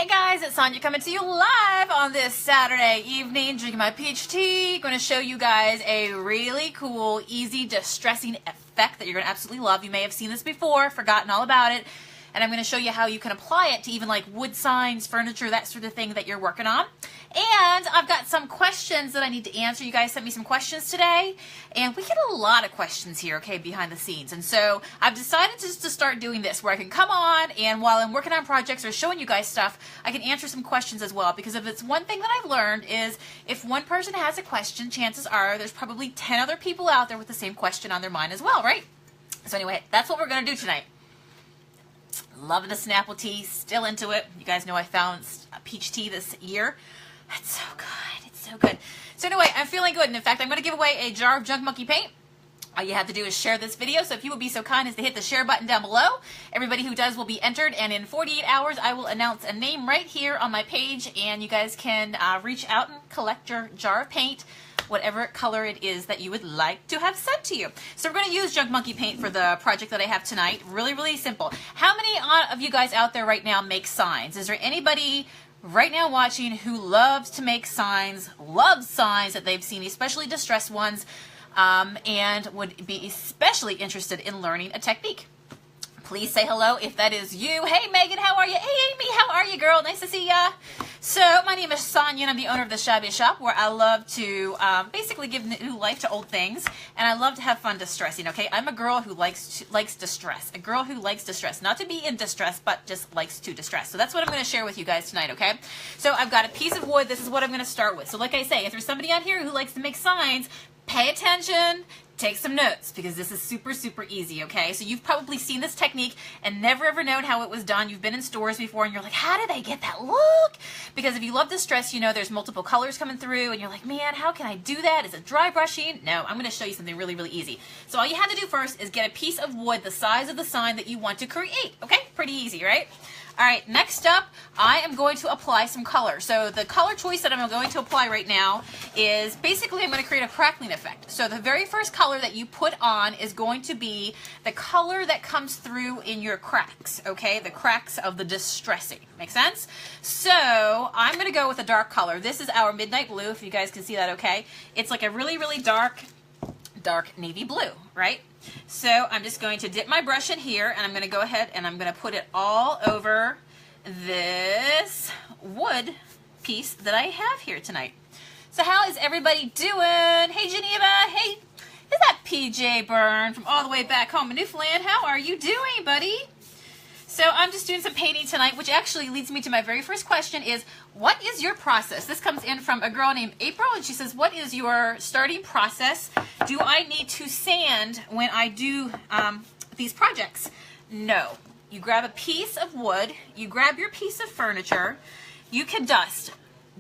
Hey guys, it's Sonia coming to you live on this Saturday evening, drinking my peach tea. Going to show you guys a really cool, easy distressing effect that you're going to absolutely love. You may have seen this before, forgotten all about it, and I'm going to show you how you can apply it to even like wood signs, furniture, that sort of thing that you're working on. And I've got some questions that I need to answer. You guys sent me some questions today, and we get a lot of questions here, okay, behind the scenes. And so I've decided just to start doing this where I can come on, and while I'm working on projects or showing you guys stuff, I can answer some questions as well. Because if it's one thing that I've learned is if one person has a question, chances are there's probably 10 other people out there with the same question on their mind as well, right? So anyway, that's what we're going to do tonight. Loving the Snapple tea, still into it. You guys know I found a peach tea this year. It's so good. It's so good. So anyway, I'm feeling good. And in fact, I'm going to give away a jar of Junk Monkey paint. All you have to do is share this video. So if you would be so kind as to hit the share button down below, everybody who does will be entered. And in 48 hours, I will announce a name right here on my page. And you guys can reach out and collect your jar of paint, whatever color it is that you would like to have sent to you. So we're going to use Junk Monkey paint for the project that I have tonight. Really, really simple. How many of you guys out there right now make signs? Is there anybody right now watching who loves to make signs, loves signs that they've seen, especially distressed ones, and would be especially interested in learning a technique? Please say hello if that is you. Hey Megan, how are you? Hey Amy, how are you, girl? Nice to see ya. So my name is Sonia and I'm the owner of the Shabby Shop, where I love to basically give new life to old things, and I love to have fun distressing. Okay, I'm a girl who likes distress. A girl who likes distress, not to be in distress, but just likes to distress. So that's what I'm going to share with you guys tonight. Okay, so I've got a piece of wood. This is what I'm going to start with. So like I say, if there's somebody out here who likes to make signs, pay attention. Take some notes, because this is super, super easy, okay? So you've probably seen this technique and never ever known how it was done. You've been in stores before and you're like, how did they get that look? Because if you love distress, you know there's multiple colors coming through and you're like, man, how can I do that? Is it dry brushing? No, I'm gonna show you something really, really easy. So all you have to do first is get a piece of wood the size of the sign that you want to create, okay? Pretty easy, right? All right, next up, I am going to apply some color. So the color choice that I'm going to apply right now is basically I'm going to create a crackling effect. So the very first color that you put on is going to be the color that comes through in your cracks, okay? The cracks of the distressing. Make sense? So I'm going to go with a dark color. This is our Midnight Blue, if you guys can see that okay. It's like a really, really dark navy blue, right? So I'm just going to dip my brush in here, and I'm going to go ahead and I'm going to put it all over this wood piece that I have here tonight. So how is everybody doing? Hey Geneva, hey, is that PJ Byrne from all the way back home in Newfoundland? How are you doing, buddy? So I'm just doing some painting tonight, which actually leads me to my very first question is, what is your process? This comes in from a girl named April, and she says, what is your starting process? Do I need to sand when I do these projects? No. You grab a piece of wood, you grab your piece of furniture, you can dust.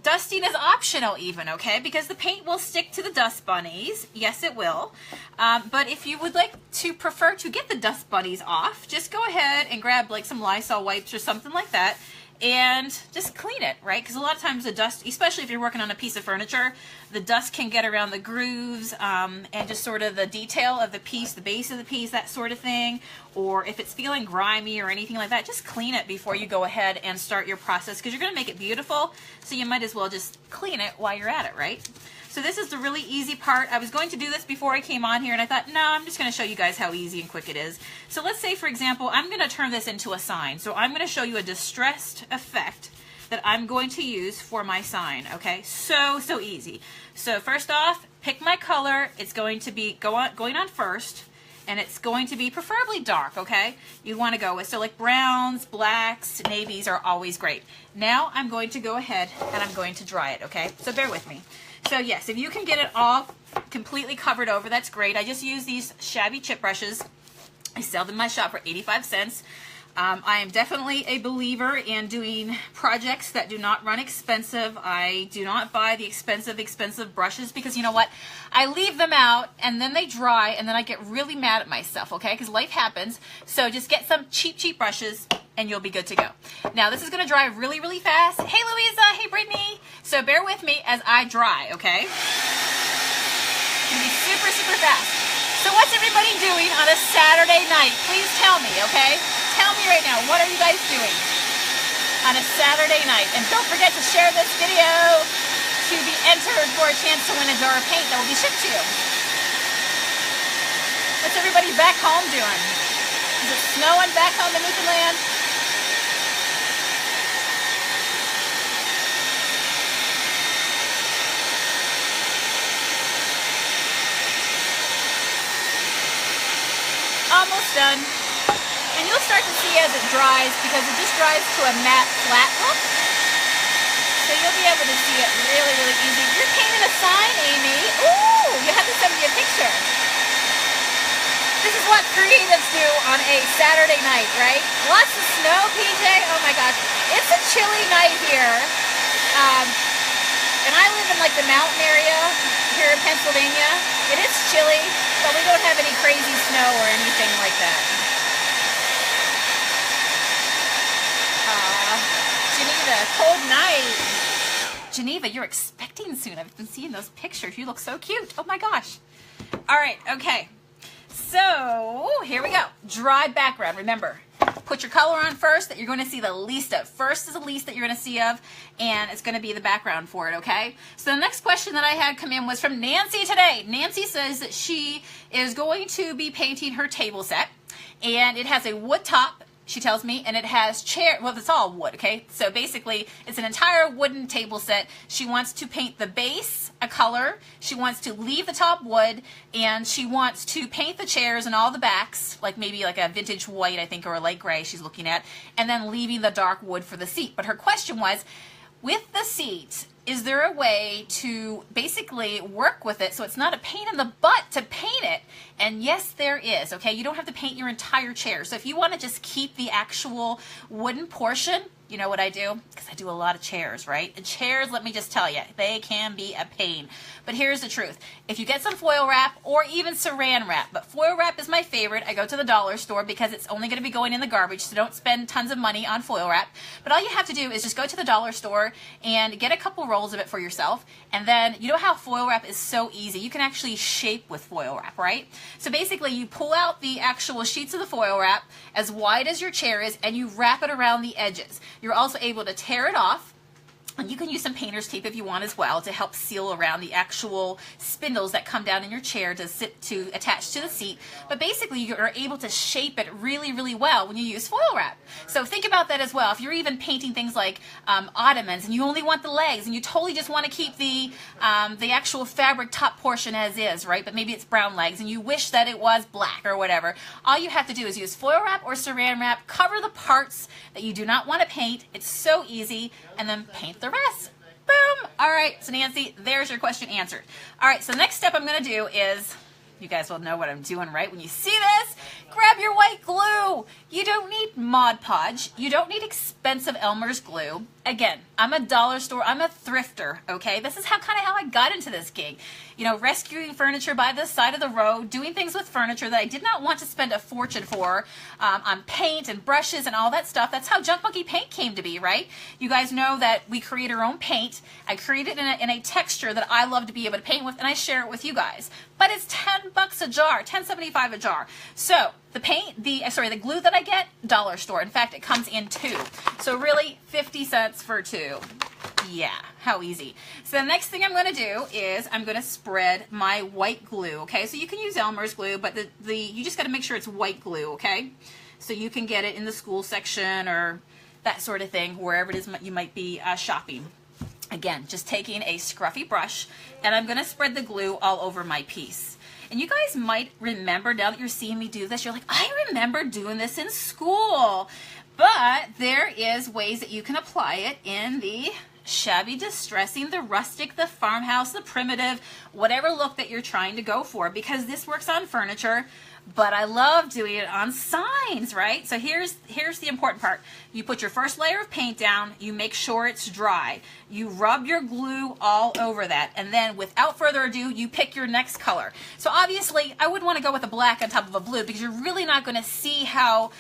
Dusting is optional even, okay, because the paint will stick to the dust bunnies. Yes, it will. But if you would like to prefer to get the dust bunnies off, just go ahead and grab like some Lysol wipes or something like that and just clean it, right? Because a lot of times the dust, especially if you're working on a piece of furniture, the dust can get around the grooves and just sort of the detail of the piece, the base of the piece, that sort of thing. Or if it's feeling grimy or anything like that, just clean it before you go ahead and start your process, because you're going to make it beautiful, so you might as well just clean it while you're at it, right? So this is the really easy part. I was going to do this before I came on here, and I thought, no, I'm just going to show you guys how easy and quick it is. So let's say, for example, I'm going to turn this into a sign. So I'm going to show you a distressed effect that I'm going to use for my sign, okay? So easy. So first off, pick my color. It's going to be going on first, and it's going to be preferably dark, okay? You want to go with, so like browns, blacks, navies are always great. Now I'm going to go ahead and I'm going to dry it, okay? So bear with me. So yes, if you can get it all completely covered over, that's great. I just use these shabby chip brushes. I sell them in my shop for 85 cents. I am definitely a believer in doing projects that do not run expensive. I do not buy the expensive brushes, because you know what? I leave them out and then they dry and then I get really mad at myself, okay? Because life happens. So just get some cheap brushes and you'll be good to go. Now this is going to dry really, really fast. Hey Louisa, hey Brittany. So bear with me as I dry, okay? It's going to be super, super fast. So what's everybody doing on a Saturday night? Please tell me, okay? Tell me right now, what are you guys doing? on a Saturday night. And don't forget to share this video to be entered for a chance to win a jar of paint that will be shipped to you. What's everybody back home doing? Is it snowing back home in Newfoundland? Almost done. And you'll start to see as it dries, because it just dries to a matte flat look. So you'll be able to see it really, really easy. You're painting a sign, Amy. Ooh, you have to send me a picture. This is what creatives do on a Saturday night, right? Lots of snow, PJ. Oh my gosh. It's a chilly night here. And I live in like the mountain area here in Pennsylvania. It is chilly, but we don't have any crazy snow or anything like that. Geneva, cold night. Geneva, you're expecting soon. I've been seeing those pictures. You look so cute. Oh my gosh. All right, okay. So here we go. Dry background. Remember, put your color on first that you're going to see the least of. First is the least that you're going to see of, and it's going to be the background for it, okay? So the next question that I had come in was from Nancy today. Nancy says that she is going to be painting her table set, and it has a wood top, she tells me, and it has well, it's all wood, okay? So basically, it's an entire wooden table set. She wants to paint the base a color. She wants to leave the top wood, and she wants to paint the chairs and all the backs, like maybe like a vintage white, I think, or a light gray she's looking at, and then leaving the dark wood for the seat. But her question was, with the seat, is there a way to basically work with it so it's not a pain in the butt to paint it? And yes, there is, okay? You don't have to paint your entire chair. So if you want to just keep the actual wooden portion, you know what I do? Because I do a lot of chairs, right? And chairs, let me just tell you, they can be a pain. But here's the truth. If you get some foil wrap or even saran wrap, but foil wrap is my favorite. I go to the dollar store because it's only going to be going in the garbage, so don't spend tons of money on foil wrap. But all you have to do is just go to the dollar store and get a couple rolls of it for yourself. And then, you know how foil wrap is so easy? You can actually shape with foil wrap, right? So basically, you pull out the actual sheets of the foil wrap as wide as your chair is, and you wrap it around the edges. You're also able to tear it off, and you can use some painter's tape if you want as well to help seal around the actual spindles that come down in your chair to attach to the seat. But basically, you're able to shape it really, really well when you use foil wrap. So think about that as well. If you're even painting things like ottomans, and you only want the legs, and you totally just want to keep the actual fabric top portion as is, right? But maybe it's brown legs, and you wish that it was black or whatever. All you have to do is use foil wrap or saran wrap, cover the parts that you do not want to paint. It's so easy, and then paint the rest. Boom. All right, so Nancy, there's your question answered. All right, so the next step I'm going to do is, you guys will know what I'm doing, right? When you see this, grab your white glue. You don't need Mod Podge. You don't need expensive Elmer's glue. Again, I'm a dollar store. I'm a thrifter, okay? This is kind of how I got into this gig. You know, rescuing furniture by the side of the road, doing things with furniture that I did not want to spend a fortune for, on paint and brushes and all that stuff. That's how Junk Monkey Paint came to be, right? You guys know that we create our own paint. I create it in a texture that I love to be able to paint with, and I share it with you guys. But it's $10 a jar, $10.75 a jar. So the the glue that I get, dollar store. In fact, it comes in 2. So really, 50 cents for 2. Yeah, how easy. So the next thing I'm going to do is I'm going to spread my white glue, okay? So you can use Elmer's glue, but you just got to make sure it's white glue, okay? So you can get it in the school section or that sort of thing, wherever it is you might be shopping. Again, just taking a scruffy brush, and I'm going to spread the glue all over my piece. And you guys might remember, now that you're seeing me do this, you're like, I remember doing this in school. But there is ways that you can apply it in the shabby, distressing, the rustic, the farmhouse, the primitive, whatever look that you're trying to go for, because this works on furniture, but I love doing it on signs, right? So here's the important part. You put your first layer of paint down, you make sure it's dry, you rub your glue all over that, and then without further ado, you pick your next color. So obviously, I wouldn't want to go with a black on top of a blue because you're really not going to see how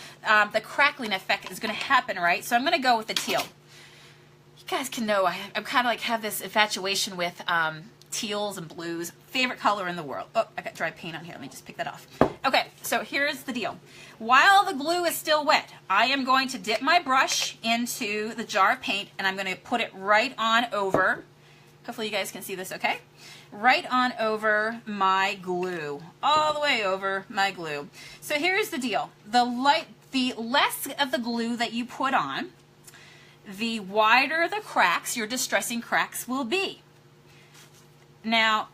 the crackling effect is going to happen, right? So I'm going to go with the teal. You guys can know I'm kind of like have this infatuation with teals and blues. Favorite color in the world. Oh, I got dry paint on here. Let me just pick that off. Okay, so here's the deal. While the glue is still wet, I am going to dip my brush into the jar of paint, and I'm going to put it right on over. Hopefully you guys can see this okay. Right on over my glue. All the way over my glue. So here's the deal. The less of the glue that you put on, the wider the cracks, your distressing cracks, will be. Now,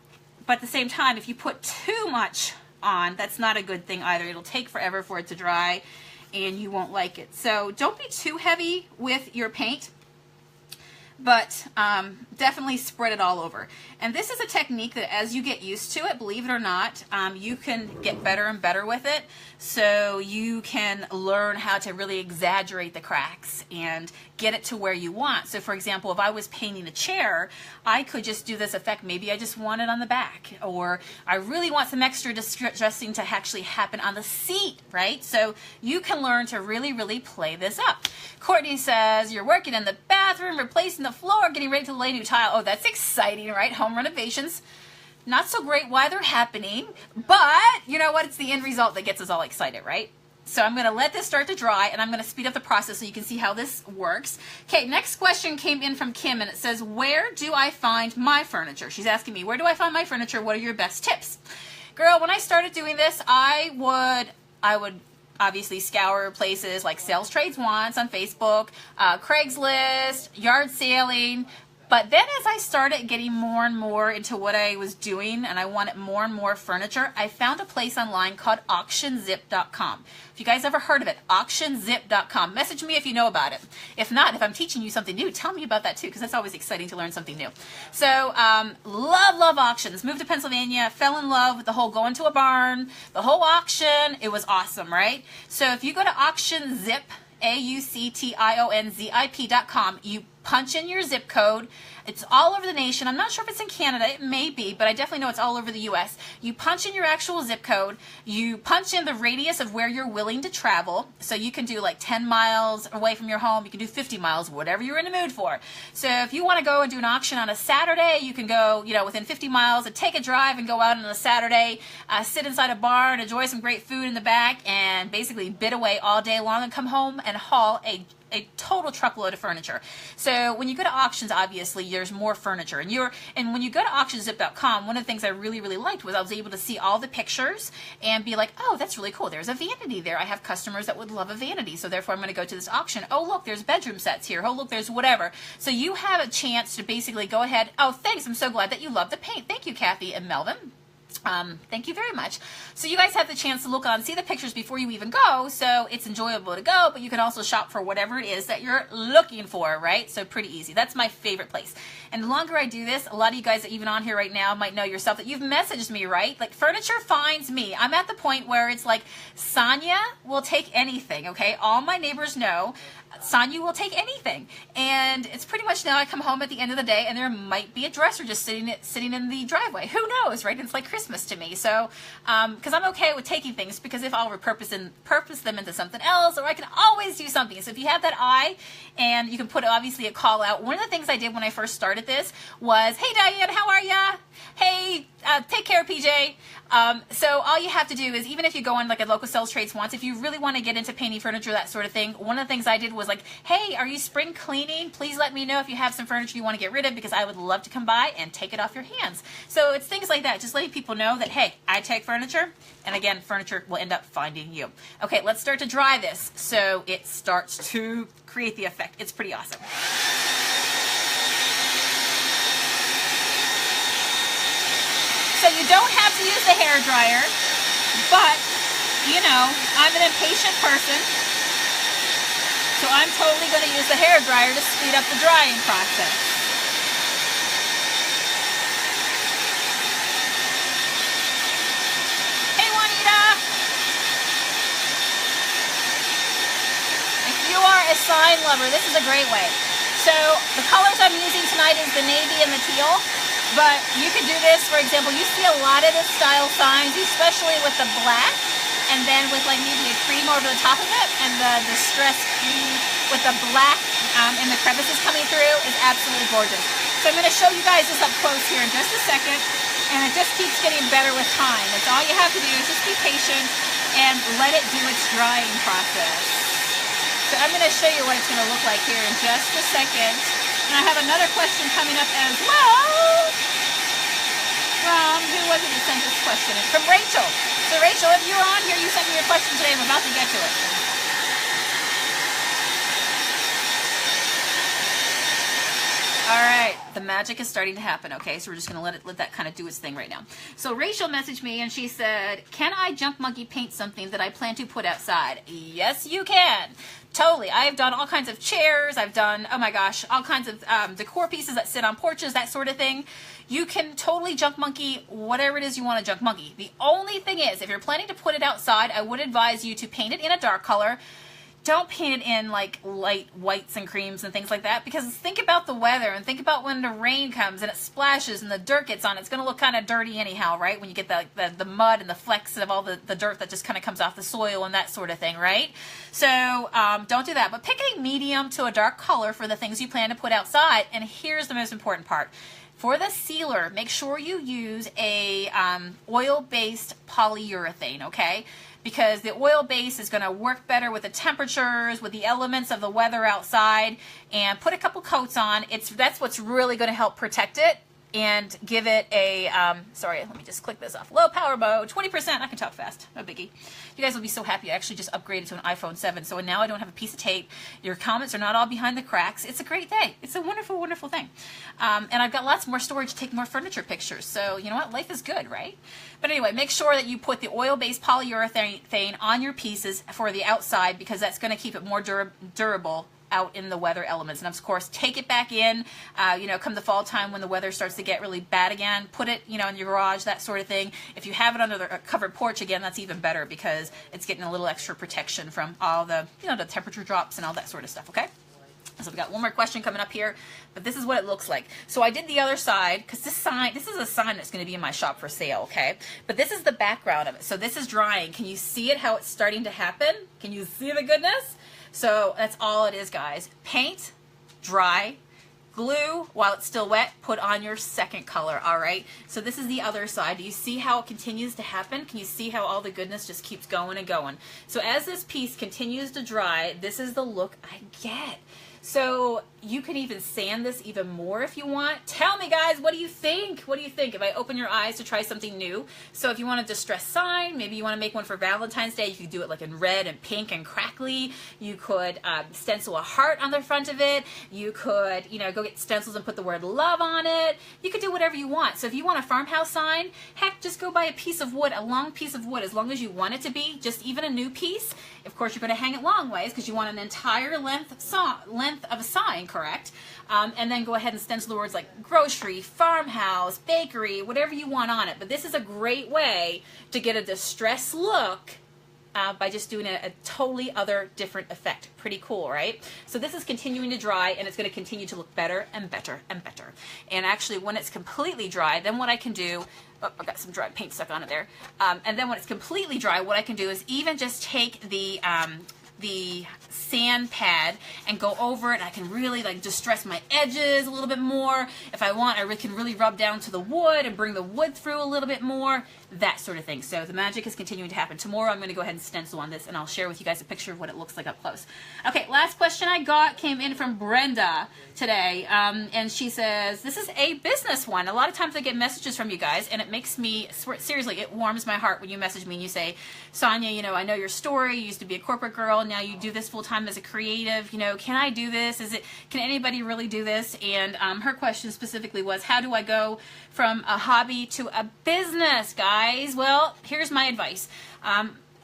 but at the same time, if you put too much on, that's not a good thing either. It'll take forever for it to dry and you won't like it. So don't be too heavy with your paint, but definitely spread it all over. And this is a technique that as you get used to it, believe it or not, you can get better and better with it. So you can learn how to really exaggerate the cracks and get it to where you want. So for example, if I was painting a chair, I could just do this effect. Maybe I just want it on the back, or I really want some extra distressing to actually happen on the seat, right? So you can learn to really, really play this up. Courtney says, you're working in the bathroom, replacing the floor, getting ready to lay new tile. Oh, that's exciting, right? Home renovations. Not so great why they're happening, but you know what? It's the end result that gets us all excited, right? So I'm going to let this start to dry, and I'm going to speed up the process so you can see how this works. Okay, next question came in from Kim, and it says, where do I find my furniture? She's asking me, where do I find my furniture? What are your best tips? Girl, when I started doing this, I would obviously scour places like Sales Trades Once on Facebook, Craigslist, yard sailing. But then as I started getting more and more into what I was doing and I wanted more and more furniture, I found a place online called auctionzip.com. If you guys ever heard of it, auctionzip.com. Message me if you know about it. If not, if I'm teaching you something new, tell me about that too, because that's always exciting to learn something new. So love auctions. Moved to Pennsylvania, fell in love with the whole going to a barn, the whole auction. It was awesome, right? So if you go to auctionzip, auctionzip.com, you punch in your zip code. It's all over the nation. I'm not sure if it's in Canada. It may be, but I definitely know it's all over the U.S. You punch in your actual zip code. You punch in the radius of where you're willing to travel. So you can do like 10 miles away from your home. You can do 50 miles, whatever you're in the mood for. So if you want to go and do an auction on a Saturday, you can go, within 50 miles and take a drive and go out on a Saturday, sit inside a bar and enjoy some great food in the back and basically bid away all day long and come home and haul a total truckload of furniture. So when you go to auctions, obviously there's more furniture, and when you go to auctionzip.com, one of the things I really liked was I was able to see all the pictures and be like, oh, that's really cool. There's a vanity there. I have customers that would love a vanity, so therefore I'm going to go to this auction. Oh, look, there's bedroom sets here. Oh, look, there's whatever. So you have a chance to basically go ahead. Oh, thanks. I'm so glad that you love the paint. Thank you, Kathy and Melvin. Thank you very much. So you guys have the chance to look on, see the pictures before you even go, so it's enjoyable to go, but you can also shop for whatever it is that you're looking for, right? So pretty easy. That's my favorite place. And the longer I do this, a lot of you guys that even on here right now might know yourself that you've messaged me, right? Like, furniture finds me. I'm at the point where it's like, Sonia will take anything, okay? All my neighbors know Sonia will take anything. And it's pretty much now I come home at the end of the day and there might be a dresser just sitting in the driveway. Who knows, right? It's like Christmas to me. So, because I'm okay with taking things, because if I'll purpose them into something else, or I can always do something. So if you have that eye, and you can put obviously a call out. One of the things I did when I first started this was, hey Diane, how are ya? Hey, take care, PJ. So all you have to do is, even if you go on like a local Sales Trades Once, if you really want to get into painting furniture, that sort of thing, one of the things I did was like, hey, are you spring cleaning? Please let me know if you have some furniture you want to get rid of, because I would love to come by and take it off your hands. So it's things like that, just letting people know that, hey, I take furniture, and again, furniture will end up finding you. Okay, let's start to dry this so it starts to create the effect. It's pretty awesome. So you don't have to use the hair dryer, but, you know, I'm an impatient person, so I'm totally going to use the hair dryer to speed up the drying process. Hey, Juanita! If you are a sign lover, this is a great way. So the colors I'm using tonight is the navy and the teal. But you could do this, for example, you see a lot of this style signs, especially with the black, and then with like maybe a cream over the top of it, and the distressed cream with the black and the crevices coming through is absolutely gorgeous. So I'm going to show you guys this up close here in just a second, and it just keeps getting better with time. That's all you have to do is just be patient and let it do its drying process. So I'm going to show you what it's going to look like here in just a second. And I have another question coming up as well from, who was it that sent this question? It's from Rachel. So Rachel, if you're on here, you sent me your question today. I'm about to get to it. All right, the magic is starting to happen, okay? So we're just gonna let that kind of do its thing right now. So Rachel messaged me and she said, can I junk monkey paint something that I plan to put outside? Yes, you can. Totally. I've done all kinds of chairs. I've done, oh my gosh, all kinds of decor pieces that sit on porches, that sort of thing. You can totally junk monkey whatever it is you want to junk monkey. The only thing is, if you're planning to put it outside, I would advise you to paint it in a dark color. Don't paint it in like light whites and creams and things like that, because think about the weather and think about when the rain comes and it splashes and the dirt gets on. It's going to look kind of dirty anyhow, right? When you get the mud and the flecks of all the dirt that just kind of comes off the soil and that sort of thing, right? So don't do that. But pick a medium to a dark color for the things you plan to put outside. And here's the most important part. For the sealer, make sure you use a oil-based polyurethane, okay? Because the oil base is going to work better with the temperatures, with the elements of the weather outside, and put a couple coats on. That's what's really going to help protect it and give it a, sorry, let me just click this off. Low power mode, 20%. I can talk fast, no biggie. You guys will be so happy I actually just upgraded to an iPhone 7, so now I don't have a piece of tape. Your comments are not all behind the cracks. It's a great day. It's a wonderful, wonderful thing. And I've got lots more storage to take more furniture pictures, so you know what? Life is good, right? But anyway, make sure that you put the oil-based polyurethane on your pieces for the outside, because that's going to keep it more durable out in the weather elements. And of course, take it back in, you know, come the fall time when the weather starts to get really bad again, put it, you know, in your garage, that sort of thing. If you have it under the covered porch, again, that's even better, because it's getting a little extra protection from all the, you know, the temperature drops and all that sort of stuff, okay? So we've got one more question coming up here, but this is what it looks like. So I did the other side, because this is a sign that's going to be in my shop for sale, okay? But this is the background of it. So this is drying. Can you see it, how it's starting to happen? Can you see the goodness? So that's all it is, guys. Paint, dry, glue while it's still wet, put on your second color, all right? So this is the other side. Do you see how it continues to happen? Can you see how all the goodness just keeps going and going? So as this piece continues to dry, this is the look I get. So you can even sand this even more if you want. Tell me, guys, what do you think? What do you think if I open your eyes to try something new? So if you want a distress sign, maybe you want to make one for Valentine's Day, you could do it like in red and pink and crackly. You could stencil a heart on the front of it. You could, you know, go get stencils and put the word love on it. You could do whatever you want. So if you want a farmhouse sign, heck, just go buy a piece of wood, a long piece of wood, as long as you want it to be, just even a new piece. Of course, you're going to hang it long ways because you want an entire length of a sign, correct? And then go ahead and stencil the words like grocery, farmhouse, bakery, whatever you want on it. But this is a great way to get a distressed look by just doing a totally other different effect. Pretty cool, right? So this is continuing to dry, and it's going to continue to look better and better and better. And actually, when it's completely dry, then what I can do, oh, I've got some dry paint stuck on it there. And then when it's completely dry, what I can do is even just take the sand pad and go over it, and I can really like distress my edges a little bit more. If I want, I can really rub down to the wood and bring the wood through a little bit more, that sort of thing. So the magic is continuing to happen. Tomorrow I'm going to go ahead and stencil on this, and I'll share with you guys a picture of what it looks like up close. Okay, last question I got came in from Brenda today, and she says, this is a business one. A lot of times I get messages from you guys, and it makes me, seriously, it warms my heart when you message me and you say, Sonia, you know, I know your story. You used to be a corporate girl. Now you do this full time as a creative. You know, can I do this? Can anybody really do this? And her question specifically was, how do I go from a hobby to a business, guys? Well, here's my advice.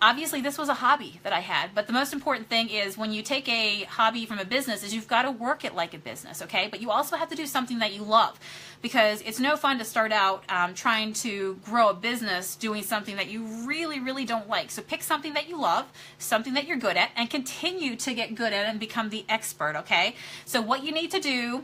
Obviously, this was a hobby that I had, but the most important thing is when you take a hobby from a business is you've got to work it like a business, okay? But you also have to do something that you love, because it's no fun to start out trying to grow a business doing something that you really, really don't like. So pick something that you love, something that you're good at, and continue to get good at it and become the expert, okay? So what you need to do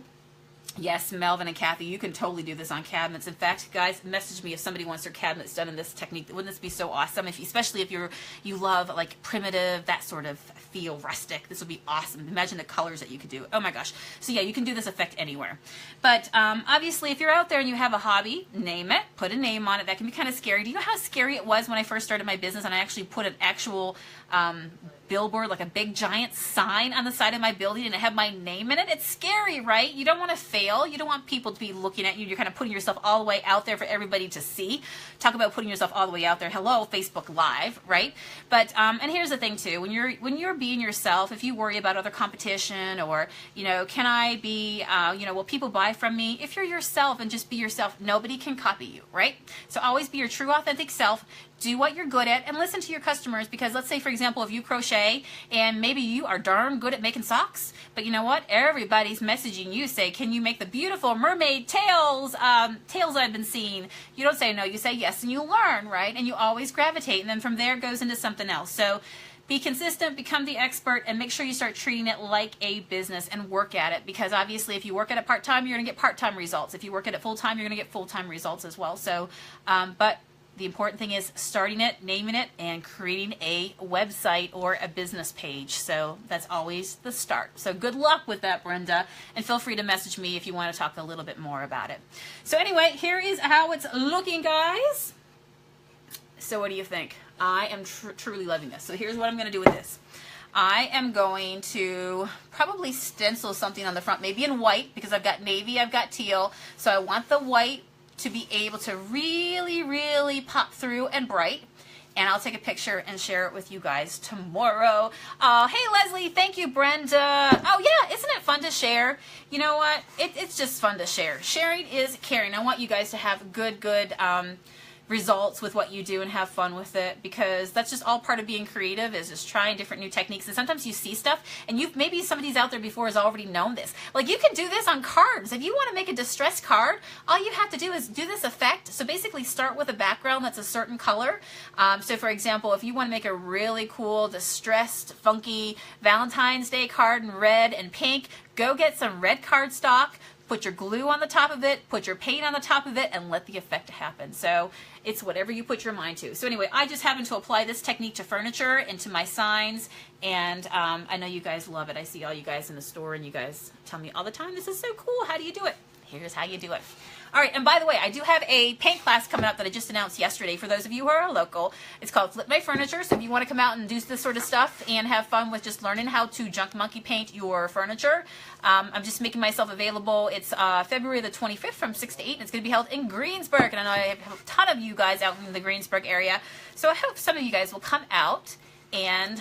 Yes, Melvin and Kathy, you can totally do this on cabinets. In fact, guys, message me if somebody wants their cabinets done in this technique. Wouldn't this be so awesome? Especially if you love like primitive, that sort of feel, rustic. This would be awesome. Imagine the colors that you could do. Oh my gosh. So yeah, you can do this effect anywhere. But obviously, if you're out there and you have a hobby, name it, put a name on it. That can be kind of scary. Do you know how scary it was when I first started my business and I actually put an actual billboard, like a big giant sign on the side of my building, and it had my name in it? It's scary, right? You don't want to fail. You don't want people to be looking at you. You're kind of putting yourself all the way out there for everybody to see. Talk about putting yourself all the way out there. Hello, Facebook Live, right? But and here's the thing too: when you're being yourself, if you worry about other competition or can I be will people buy from me? If you're yourself and just be yourself, nobody can copy you, right? So always be your true, authentic self. Do what you're good at and listen to your customers, because let's say, for example, if you crochet and maybe you are darn good at making socks, but you know what? Everybody's messaging you, say, can you make the beautiful mermaid tails I've been seeing? You don't say no, you say yes, and you learn, right? And you always gravitate, and then from there goes into something else. So be consistent, become the expert, and make sure you start treating it like a business and work at it, because obviously if you work at it part-time, you're going to get part-time results. If you work at it full-time, you're going to get full-time results as well. So, but the important thing is starting it, naming it, and creating a website or a business page. So that's always the start. So good luck with that, Brenda. And feel free to message me if you want to talk a little bit more about it. So anyway, here is how it's looking, guys. So what do you think? I am truly loving this. So here's what I'm going to do with this. I am going to probably stencil something on the front, maybe in white, because I've got navy, I've got teal. So I want the white to be able to really, really pop through and bright. And I'll take a picture and share it with you guys tomorrow. Hey, Leslie, thank you, Brenda. Oh, yeah, isn't it fun to share? You know what? It's just fun to share. Sharing is caring. I want you guys to have good results with what you do and have fun with it, because that's just all part of being creative, is just trying different new techniques. And sometimes you see stuff and maybe somebody's out there before has already known this. Like, you can do this on cards. If you want to make a distressed card, all you have to do is do this effect. So basically start with a background that's a certain color. So for example, if you want to make a really cool distressed funky Valentine's Day card in red and pink, go get some red cardstock, put your glue on the top of it, put your paint on the top of it, and let the effect happen. So it's whatever you put your mind to. So anyway, I just happen to apply this technique to furniture and to my signs, and I know you guys love it. I see all you guys in the store, and you guys tell me all the time, this is so cool. How do you do it? Here's how you do it. All right, and by the way, I do have a paint class coming up that I just announced yesterday for those of you who are local. It's called Flip My Furniture, so if you want to come out and do this sort of stuff and have fun with just learning how to junk monkey paint your furniture, I'm just making myself available. It's February the 25th from 6 to 8, and it's going to be held in Greensburg, and I know I have a ton of you guys out in the Greensburg area, so I hope some of you guys will come out and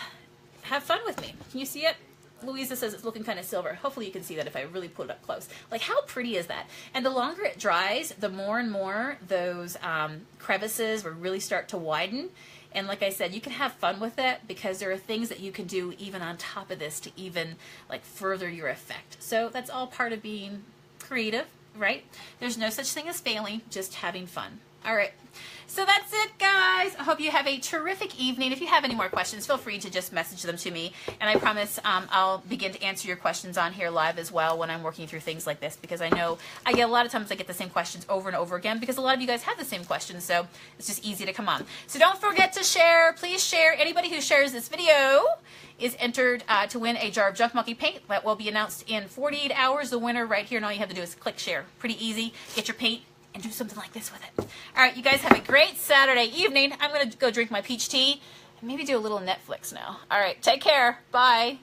have fun with me. Can you see it? Louisa says it's looking kind of silver. Hopefully you can see that if I really put it up close. Like, how pretty is that? And the longer it dries, the more and more those crevices will really start to widen. And like I said, you can have fun with it, because there are things that you can do even on top of this to even like further your effect. So that's all part of being creative, right? There's no such thing as failing, just having fun. All right. So that's it, guys. I hope you have a terrific evening. If you have any more questions, feel free to just message them to me. And I promise I'll begin to answer your questions on here live as well when I'm working through things like this, because I know I get a lot of times I get the same questions over and over again, because a lot of you guys have the same questions. So it's just easy to come on. So don't forget to share. Please share. Anybody who shares this video is entered to win a jar of Junk Monkey paint that will be announced in 48 hours. The winner right here, and all you have to do is click share. Pretty easy. Get your paint and do something like this with it. All right, you guys have a great Saturday evening. I'm going to go drink my peach tea and maybe do a little Netflix now. All right, take care. Bye.